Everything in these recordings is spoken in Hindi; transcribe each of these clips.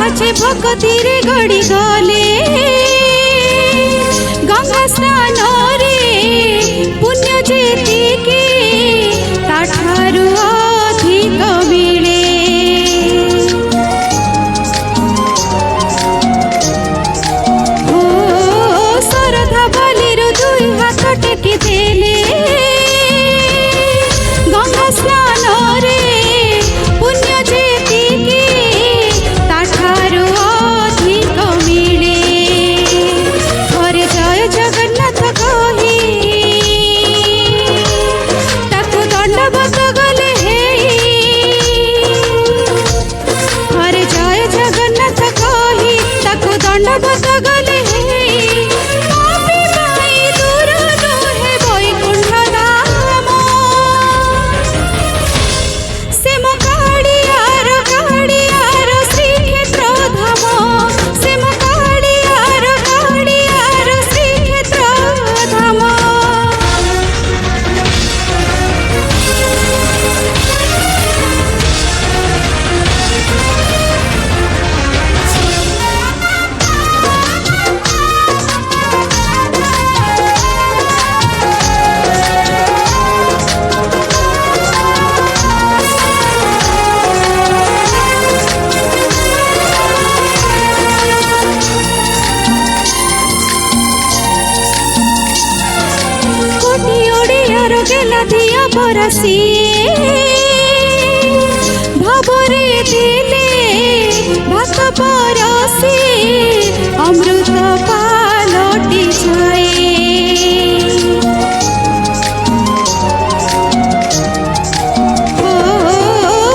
पछे भक्तिर गड़ी गले गंगा स्नान रे पुण्य जेतिके ताठारु अधिक मिले। हो सरधा बलिरु दुई हाथ टेकी देले गंगा स्नान रे पुण्य जेतिके ताठारु अधिक मिले। घरे जय जगन्नाथ कही ताकु दंडवत गले घरे जय जगन्नाथ कही ताकु दंडवत गले पापी पाई दूर रहे बैकुंठ धाम। से मो काड़ियार श्रीक्षेत्र धाम से मो काड़ियार श्रीक्षेत्र धाम। कोटी ओडियार गेला दिया बरसिए भावरे दिले भात परसी अमृत पालटी जाए। ओ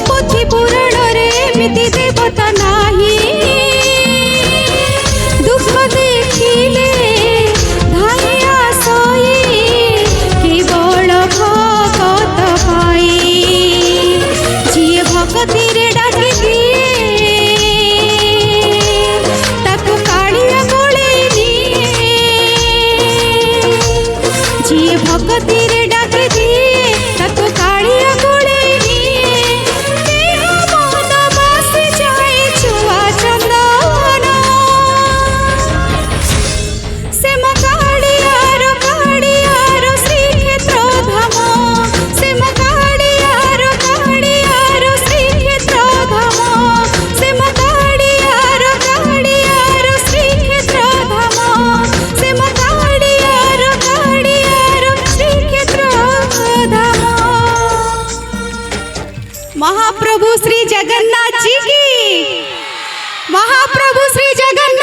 पोथी पुराण रे एमिति देवता नाही दुख देखिले धाई आसई केवल भगत पाई। जिए भगतिरे डाकी दिए ताकु कालिया कोले निए। जिए भगतिरे डाकी दिए ताकु कालिया कोले निए। देह मन बसी जाए छुआ चंदन से मो काड़ियार श्रीक्षेत्र धाम से मो काड़ियार श्रीक्षेत्र धाम से मो काड़ियार श्रीक्षेत्र धाम से मो काड़ियार श्रीक्षेत्र धाम। महाप्रभु श्री जगन्नाथ जी की महाप्रभु श्री जगन्नाथ